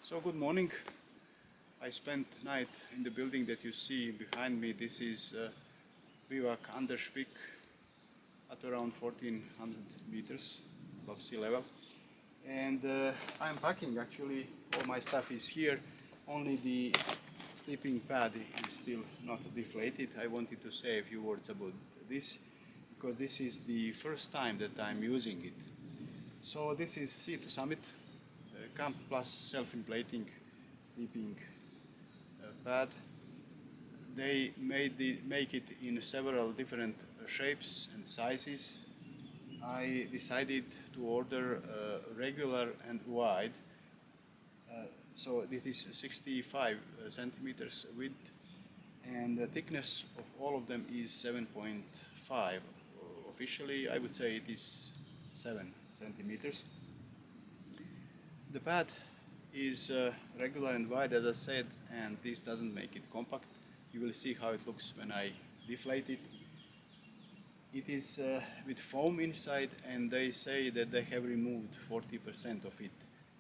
So good morning. I spent night in the building that you see behind me. This is Bivak Anderspeak at around 1400 meters above sea level. And I'm packing actually, all my stuff is here. Only the sleeping pad is still not deflated. I wanted to say a few words about this because this is the first time that I'm using it. So this is Sea to Summit Camp Plus Self-Inflating sleeping pad. They make it in several different shapes and sizes. I decided to order regular and wide. So it is 65 centimeters width, and the thickness of all of them is 7.5. Officially, I would say it is 7 centimeters. The pad is regular and wide, as I said, and this doesn't make it compact. You will see how it looks when I deflate it. It is with foam inside, and they say that they have removed 40% of it.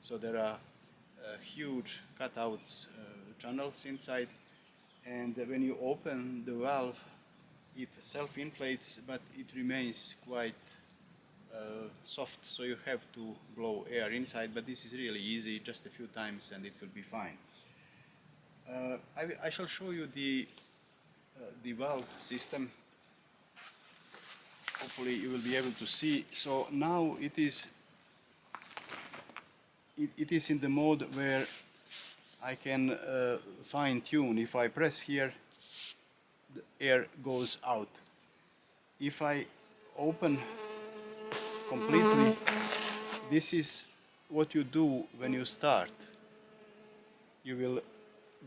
So there are huge cutouts, channels inside, and when you open the valve, it self-inflates, but it remains quite soft, so you have to blow air inside, but this is really easy, just a few times and it will be fine. I shall show you the valve system. Hopefully you will be able to see. So now it is in the mode where I can fine-tune. If I press here, the air goes out. If I open completely, this is what you do when you start. You will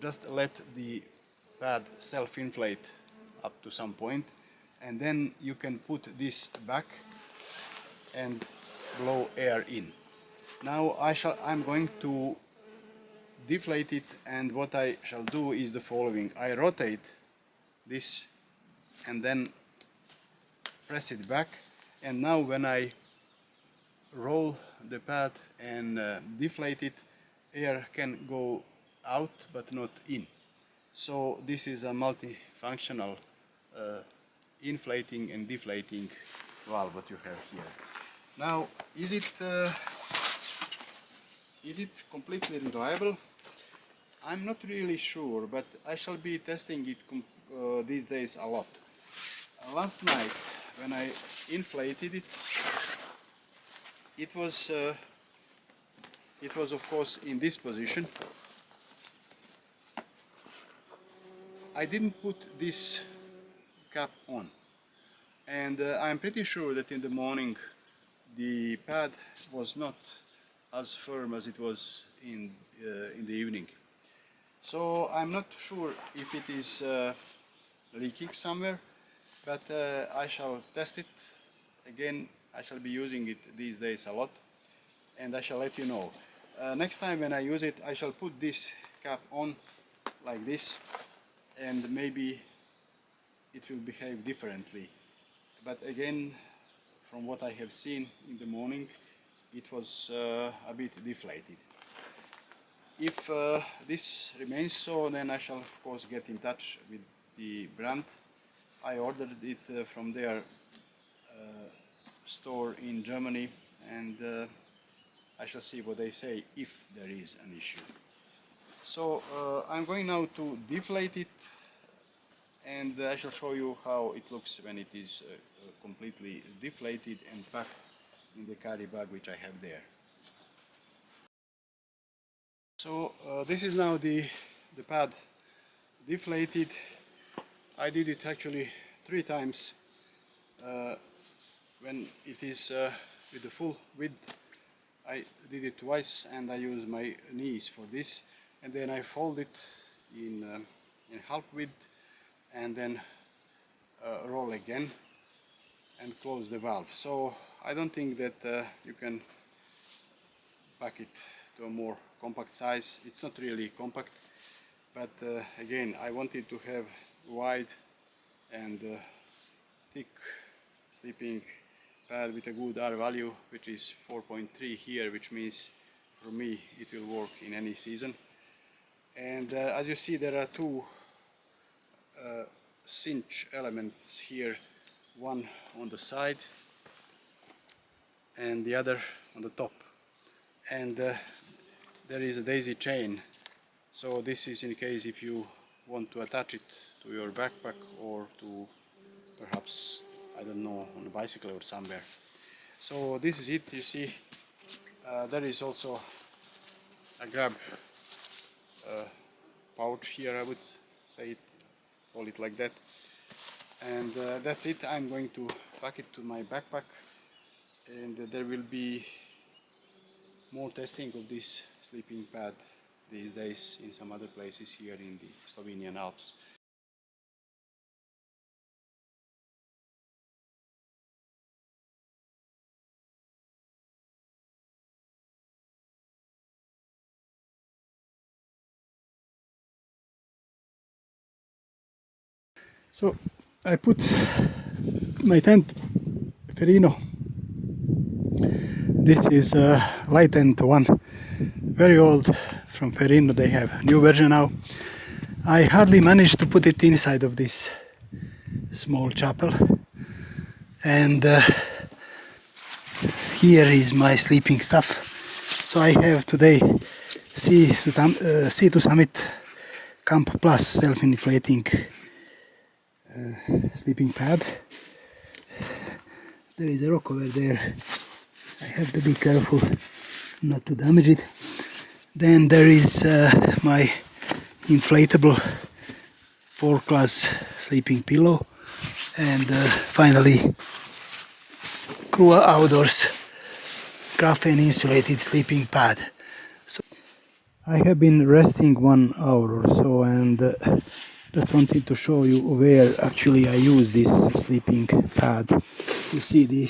just let the pad self-inflate up to some point, and then you can put this back and blow air in. Now I'm going to deflate it, and what I shall do is the following. I rotate this and then press it back, and now when I roll the pad and deflate it, air can go out but not in. So this is a multifunctional inflating and deflating valve what you have here. Now, is it completely reliable? I'm not really sure, but I shall be testing it these days a lot. Last night when I inflated it, it was of course in this position. I didn't put this cap on, and I'm pretty sure that in the morning the pad was not as firm as it was in the evening. So I'm not sure if it is leaking somewhere, but I shall test it again. I shall be using it these days a lot, and I shall let you know. Next time when I use it, I shall put this cap on like this, and maybe it will behave differently. But again, from what I have seen in the morning, it was a bit deflated. If this remains so, then I shall of course get in touch with the brand. I ordered it from their store in Germany, and I shall see what they say if there is an issue. So I'm going now to deflate it, and I shall show you how it looks when it is completely deflated and packed in the carry bag which I have there. So this is now the pad deflated. I did it actually 3 times. When it is with the full width, I did it twice, and I use my knees for this, and then I fold it in half width, and then roll again and close the valve. So I don't think that you can pack it to a more compact size. It's not really compact, but again, I wanted to have wide and thick sleeping pad with a good R value, which is 4.3 here, which means for me it will work in any season. And as you see, there are two cinch elements here, one on the side and the other on the top, and there is a daisy chain, so this is in case if you want to attach it to your backpack or to perhaps, I don't know, on a bicycle or somewhere. So this is it, you see. There is also a grab pouch here, I would say, call it like that. And that's it. I'm going to pack it to my backpack, and there will be more testing of this sleeping pad these days in some other places here in the Slovenian Alps. So I put my tent, Ferrino. This is Lightent one, very old from Ferrino. They have a new version now. I hardly managed to put it inside of this small chapel, and here is my sleeping stuff. So I have today C2 Summit Camp Plus Self-Inflating sleeping pad. There is a rock over there. I have to be careful not to damage it. Then there is my inflatable 4-class sleeping pillow, and finally Crew Outdoors graphene insulated sleeping pad. So I have been resting 1 hour or so, and just wanted to show you where actually I use this sleeping pad. You see the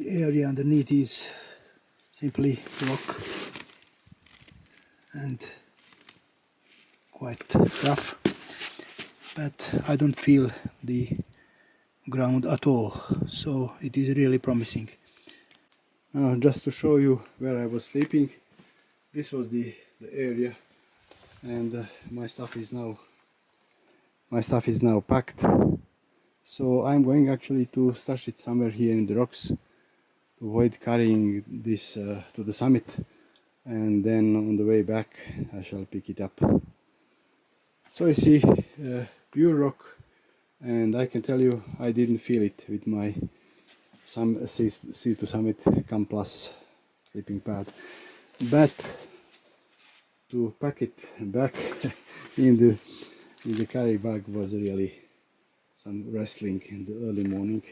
area underneath is simply rock and quite rough, but I don't feel the ground at all, so it is really promising. Now, just to show you where I was sleeping, this was the area, and my stuff is now packed. So I'm going actually to stash it somewhere here in the rocks to avoid carrying this to the summit, and then on the way back I shall pick it up. So you see, pure rock, and I can tell you I didn't feel it with my C2 Summit Camp Plus sleeping pad, but to pack it back in the carry bag was really some wrestling in the early morning.